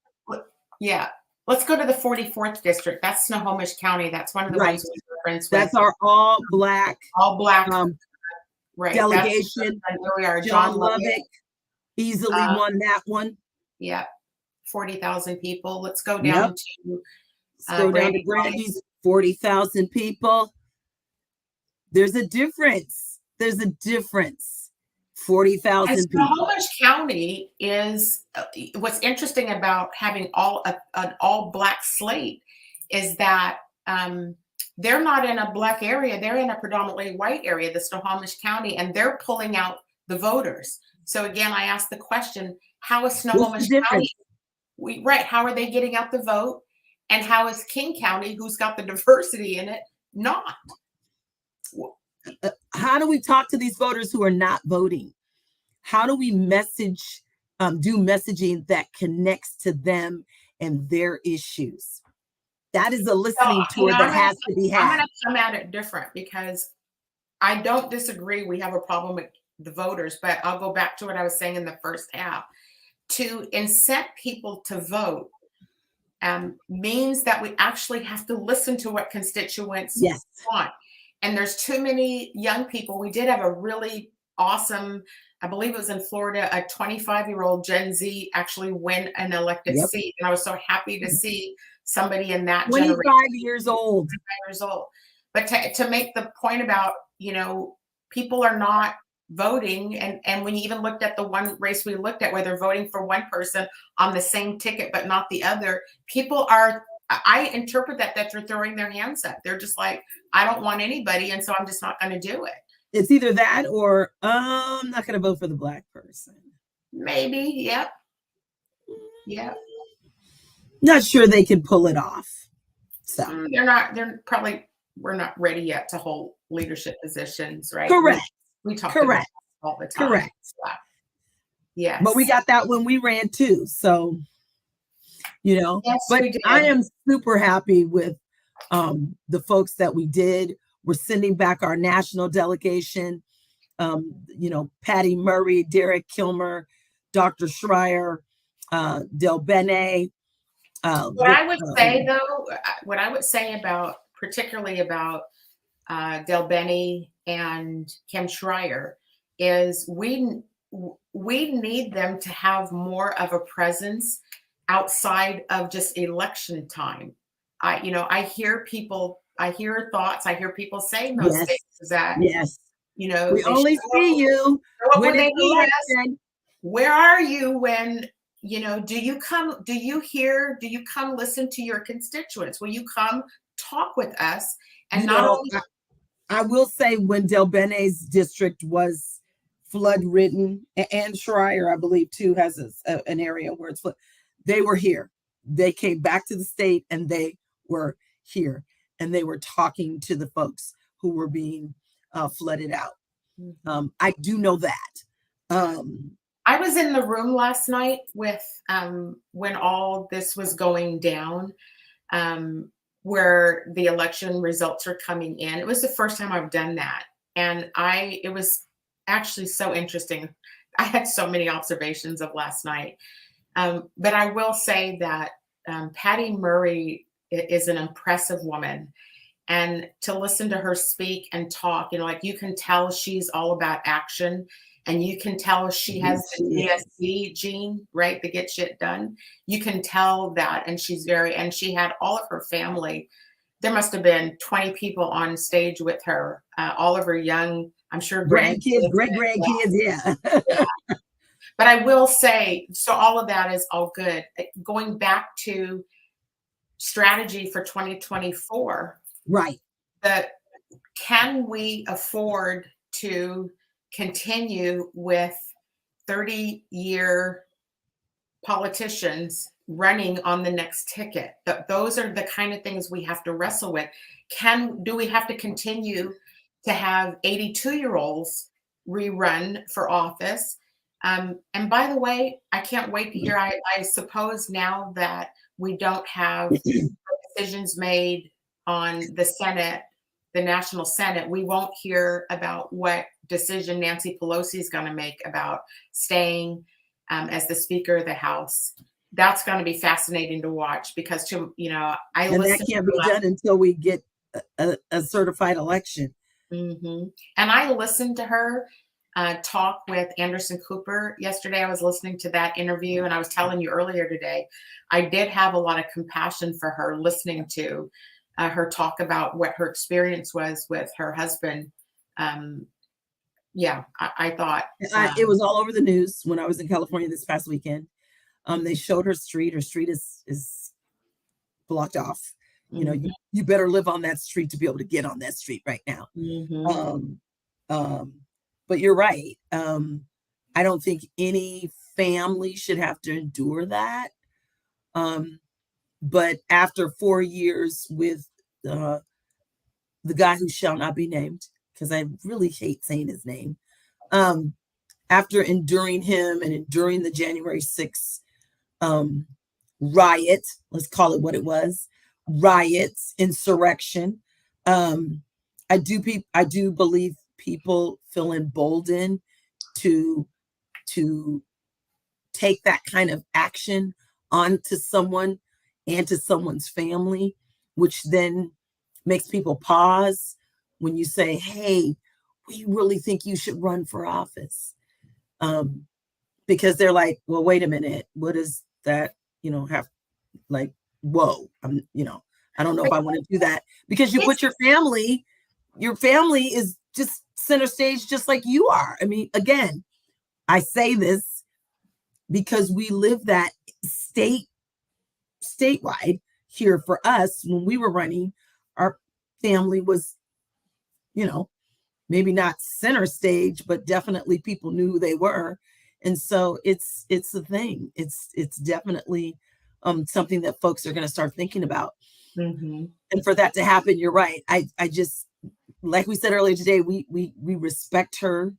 Yeah. Let's go to the 44th district. That's Snohomish County. That's one of the ones we reference with. That's our all black There delegation. we are. John Lovick easily won that one. Yeah. 40,000 people. Let's go down to Brandy's 40,000 people. There's a difference. 40,000 people. Snohomish County is what's interesting about having an all black slate is that they're not in a black area. They're in a predominantly white area, the Snohomish County, and they're pulling out the voters. So again, I asked the question, how is Snohomish County? How are they getting out the vote? And how is King County, who's got the diversity in it, not? How do we talk to these voters who are not voting? How do we do messaging that connects to them and their issues? That is a listening tour that has to be had. I'm going to come at it different because I don't disagree. We have a problem with the voters, but I'll go back to what I was saying in the first half. To incent people to vote means that we actually have to listen to what constituents want. And there's too many young people. We did have a really awesome. I believe it was in Florida, a 25-year-old Gen Z actually win an elected Yep. seat. And I was so happy to see somebody in that 25 generation. years old. 25 years old. But to make the point about, people are not voting. And when you even looked at the one race we looked at where they're voting for one person on the same ticket, but not the other, I interpret that they're throwing their hands up. They're just like, I don't want anybody. And so I'm just not going to do it. It's either that or I'm not going to vote for the Black person. Maybe. Yep. Yep. Not sure they can pull it off. So we're not ready yet to hold leadership positions, right? Correct. We talk about it all the time. Correct. Yeah. But we got that when we ran too. So, Yes, but we did. I am super happy with the folks that we did. We're sending back our national delegation. Patty Murray, Derek Kilmer, Dr. Schreier, Del Bene. What I would say particularly about Del Bene and Kim Schreier is we need them to have more of a presence outside of just election time. I hear thoughts, I hear people saying those things that, we only see you when it's election. Where are you when, do you come listen to your constituents? Will you come talk with us? And I will say when Del Bene's district was flood ridden, and Schreier, I believe too, has an area where it's flood. They were here. They came back to the state and they were here and they were talking to the folks who were being flooded out. I do know that. I was in the room last night with when all this was going down, where the election results are coming in. It was the first time I've done that. And it was actually so interesting. I had so many observations of last night. But I will say that Patty Murray is an impressive woman. And to listen to her speak and talk, you can tell she's all about action. And you can tell she has the DSC gene, right? The get shit done. You can tell that. And she had all of her family. There must have been 20 people on stage with her, all of her young, I'm sure, grandkids, great-grandkids, yeah. But I will say, so all of that is all good. Going back to strategy for 2024. Right. Can we afford to continue with 30-year politicians running on the next ticket? Those are the kind of things we have to wrestle with. Do we have to continue to have 82-year-olds rerun for office? And by the way, I can't wait to hear, I suppose now that we don't have decisions made on the Senate, the National Senate, we won't hear about what decision Nancy Pelosi is going to make about staying as the Speaker of the House. That's going to be fascinating to watch because, that can't be done until we get a certified election. Mm-hmm. And I listened to her talk with Anderson Cooper yesterday. I was listening to that interview, and I was telling you earlier today, I did have a lot of compassion for her listening to her talk about what her experience was with her husband. I thought it was all over the news when I was in California this past weekend. They showed her street. Her street is blocked off. Mm-hmm. You better live on that street to be able to get on that street right now. Mm-hmm. But you're right. I don't think any family should have to endure that. But after 4 years with the guy who shall not be named, because I really hate saying his name, after enduring him and enduring the January 6th riot, let's call it what it was, riots, insurrection, I do believe people feel emboldened to take that kind of action onto someone and to someone's family, which then makes people pause when you say, hey, we really think you should run for office. Because they're like, well, wait a minute, what is that, have like, whoa, I don't know if I want to do that, because you put your family is just center stage, just like you are. I mean, again, I say this because we live that statewide. Here for us, when we were running, our family was, maybe not center stage, but definitely people knew who they were. And so it's the thing. It's definitely something that folks are going to start thinking about. Mm-hmm. And for that to happen, you're right. I just, like we said earlier today, we respect her,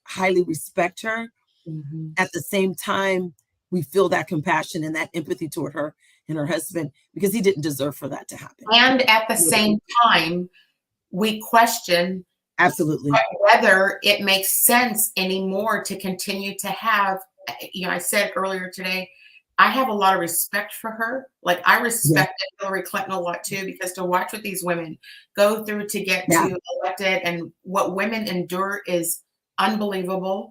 highly respect her. Mm-hmm. At the same time, we feel that compassion and that empathy toward her and her husband, because he didn't deserve for that to happen. And at the same time, we question absolutely whether it makes sense anymore to continue to have, I said earlier today, I have a lot of respect for her. Like, I respect Hillary Clinton a lot too, because to watch what these women go through to get to elected and what women endure is unbelievable.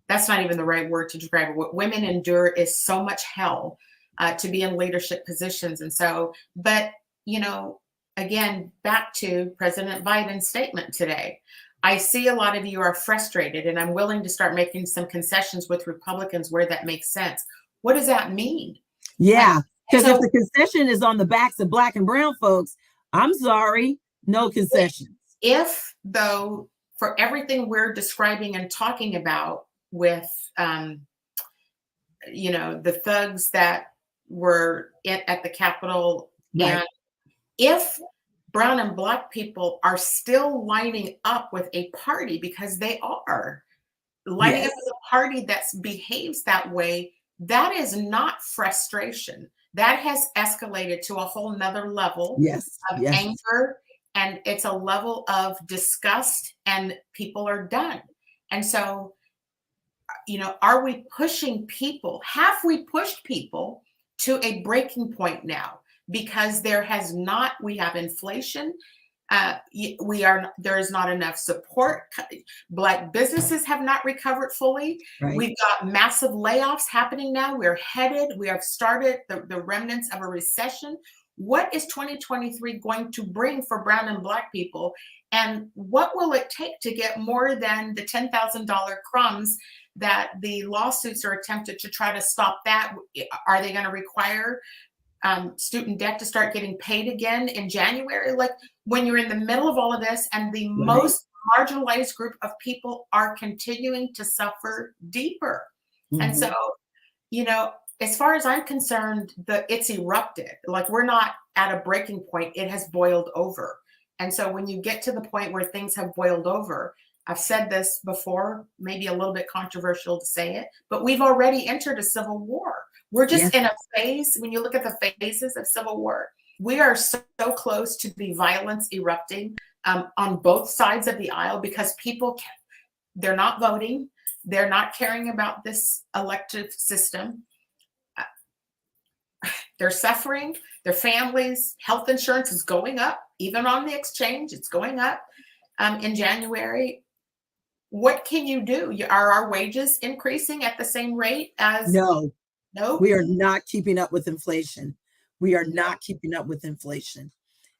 That's not even the right word to describe it. What women endure is so much hell to be in leadership positions. And so, but, again, back to President Biden's statement today. I see a lot of you are frustrated, and I'm willing to start making some concessions with Republicans where that makes sense. What does that mean? Yeah, because if the concession is on the backs of Black and brown folks, I'm sorry, no concessions. If, though, for everything we're describing and talking about with, the thugs that were at the Capitol, Right. and if brown and Black people are still lining up with a party, because they are lining up with a party that behaves that way, that is not frustration. That has escalated to a whole nother level of anger, and it's a level of disgust, and people are done. And so, are we pushing people? Have we pushed people to a breaking point now? Because we have inflation. There is not enough support. Black businesses have not recovered fully. Right. We've got massive layoffs happening now. We have started the remnants of a recession. What is 2023 going to bring for brown and Black people? And what will it take to get more than the $10,000 crumbs that the lawsuits are attempted to try to stop that? Are they going to require student debt to start getting paid again in January? Like, when you're in the middle of all of this and the most marginalized group of people are continuing to suffer deeper. Mm-hmm. And so, as far as I'm concerned, it's erupted. Like, we're not at a breaking point. It has boiled over. And so when you get to the point where things have boiled over, I've said this before, maybe a little bit controversial to say it, but we've already entered a civil war. We're just in a phase, when you look at the phases of civil war, we are so close to the violence erupting on both sides of the aisle, because people, they're not voting. They're not caring about this elective system. They're suffering. Their families' health insurance is going up. Even on the exchange, it's going up in January. What can you do? Are our wages increasing at the same rate as? No. No, we are not keeping up with inflation. We are not keeping up with inflation.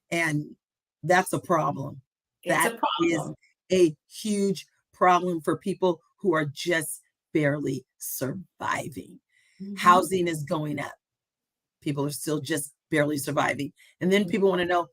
And that's a problem. That is a huge problem for people who are just barely surviving. Mm-hmm. Housing is going up. People are still just barely surviving. And then people want to know,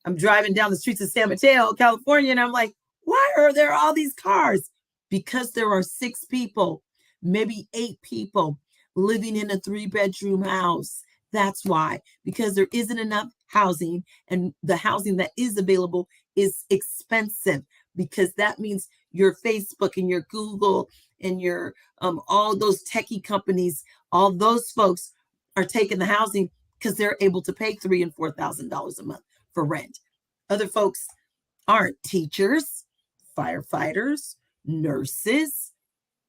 I'm driving down the streets of San Mateo, California, and I'm like, why are there all these cars? Because there are 6 people, maybe 8 people living in a 3-bedroom house. That's why, because there isn't enough housing, and the housing that is available is expensive, because that means your Facebook and your Google and your all those techie companies, all those folks are taking the housing because they're able to pay $3,000 and $4,000 a month for rent. Other folks aren't. Teachers, firefighters, nurses,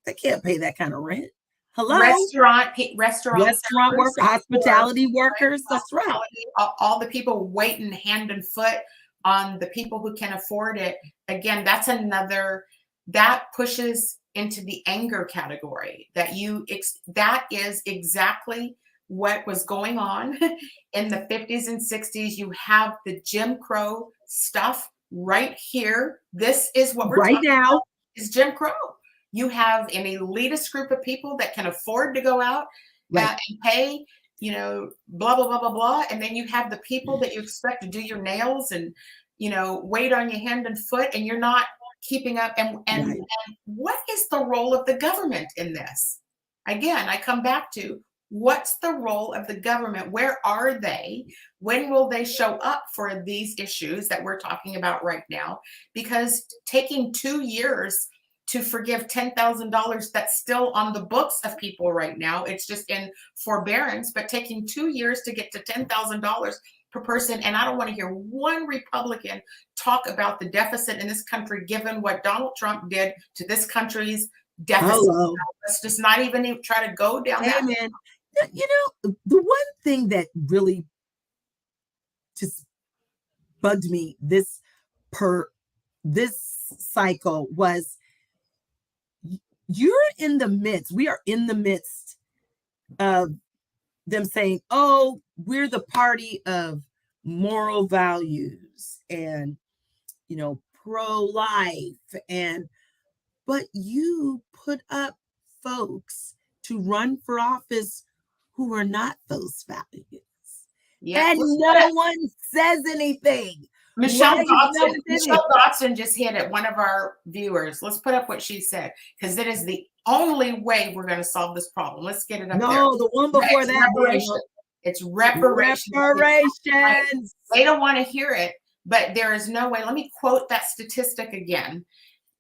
they can't pay that kind of rent. Hello? Restaurant workers, hospitality workers. That's right. All the people waiting hand and foot on the people who can afford it. again, that's another, that pushes into the anger category that that is exactly what was going on in the 50s and 60s. You have the Jim Crow stuff right here. This is what we're right talking now about, is Jim Crow. You have an elitist group of people that can afford to go out and pay, you know, blah, blah, blah, blah, blah. And then you have the people that you expect to do your nails and, you know, wait on your hand and foot, and you're not keeping up. And what is the role of the government in this? Again, I come back to, what's the role of the government? Where are they? When will they show up for these issues that we're talking about right now? Because taking 2 years to forgive $10,000, that's still on the books of people right now. It's just in forbearance, but taking 2 years to get to $10,000 per person. And I don't want to hear one Republican talk about the deficit in this country, given what Donald Trump did to this country's deficit. Hello. Let's just not even try to go down that. Amen. You know, the one thing that really just bugged me this cycle was, we are in the midst of them saying, oh, we're the party of moral values and, you know, pro-life, but you put up folks to run for office who are not those values. Yeah, and no one says anything. Michelle Dotson just hit at one of our viewers. Let's put up what she said, because it is the only way we're going to solve this problem. Let's get it up there. No, the one before that. Reparation. It's reparations. Reparations. They don't want to hear it, but there is no way. Let me quote that statistic again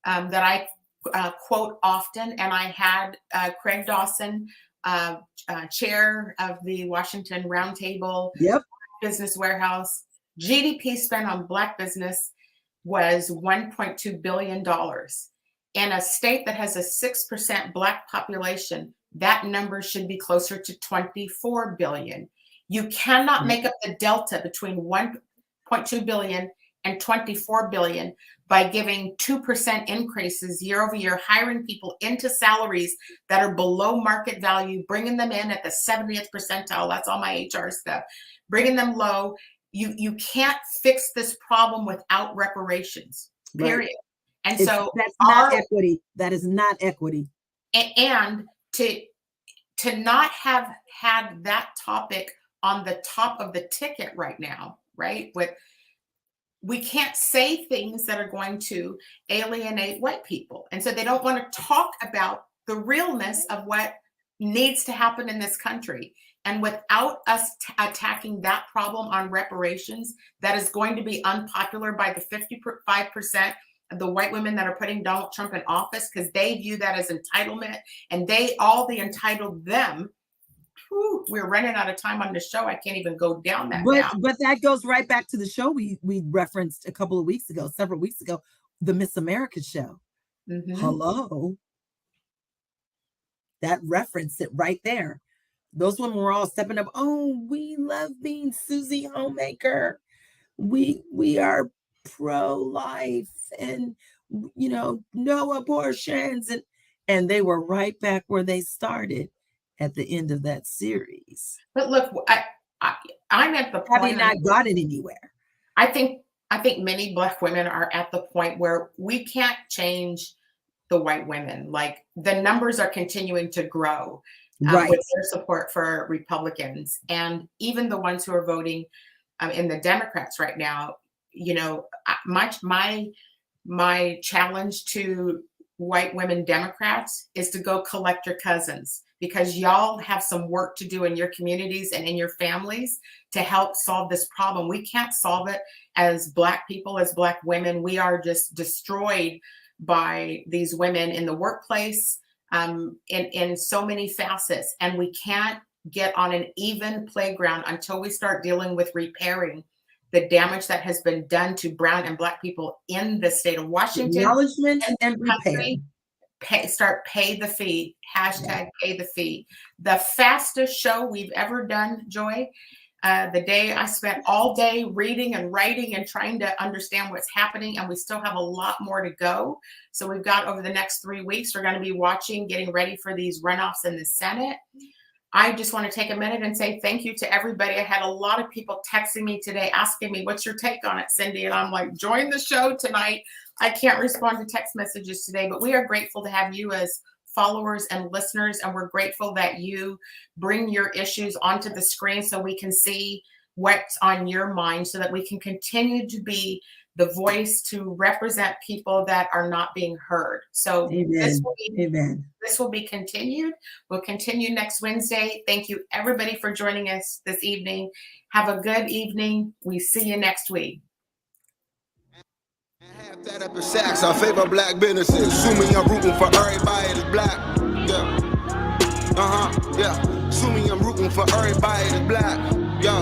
that I quote often. And I had Craig Dawson, chair of the Washington Roundtable Business Warehouse. GDP spent on Black business was $1.2 billion. In a state that has a 6% Black population, that number should be closer to 24 billion. You cannot make up the delta between 1.2 billion and 24 billion by giving 2% increases year over year, hiring people into salaries that are below market value, bringing them in at the 70th percentile. That's all my HR stuff. Bringing them low. You can't fix this problem without reparations, period. And so that's not equity. That is not equity. And to not have had that topic on the top of the ticket right now, right? We can't say things that are going to alienate white people. And so they don't want to talk about the realness of what needs to happen in this country. And without us attacking that problem on reparations, that is going to be unpopular by the 55% of the white women that are putting Donald Trump in office, because they view that as entitlement, and the entitled them. Whew, we're running out of time on the show. I can't even go down that now. But that goes right back to the show we referenced several weeks ago, the Miss America show. Mm-hmm. Hello. That referenced it right there. Those women were all stepping up. Oh, we love being Susie Homemaker. We are pro-life and, you know, no abortions. And they were right back where they started at the end of that series. But look, I'm at the point. Having not gotten anywhere. I think many Black women are at the point where we can't change the white women. Like, the numbers are continuing to grow. With their support for Republicans, and even the ones who are voting in the Democrats right now. You know, my challenge to white women Democrats is to go collect your cousins, because y'all have some work to do in your communities and in your families to help solve this problem. We can't solve it as Black people, as Black women. We are just destroyed by these women in the workplace, in so many facets, and we can't get on an even playground until we start dealing with repairing the damage that has been done to brown and Black people in the state of Washington. Acknowledgement and repair. Pay the fee. #pay the fee. The fastest show we've ever done, Joy, The day I spent all day reading and writing and trying to understand what's happening, and we still have a lot more to go. So we've got over the next 3 weeks, we're going to be watching, getting ready for these runoffs in the Senate. I just want to take a minute and say thank you to everybody. I had a lot of people texting me today asking me, what's your take on it, Cindi? And I'm like, join the show tonight. I can't respond to text messages today, but we are grateful to have you as followers and listeners, and we're grateful that you bring your issues onto the screen so we can see what's on your mind, so that we can continue to be the voice to represent people that are not being heard. So this will be continued. We'll continue next Wednesday. Thank you everybody for joining us this evening. Have a good evening. We see you next week. That up in Saks, I favor black businesses. Assuming I'm rooting for everybody that's black. Yeah. Yeah. Assuming I'm rooting for everybody that's black. Yo.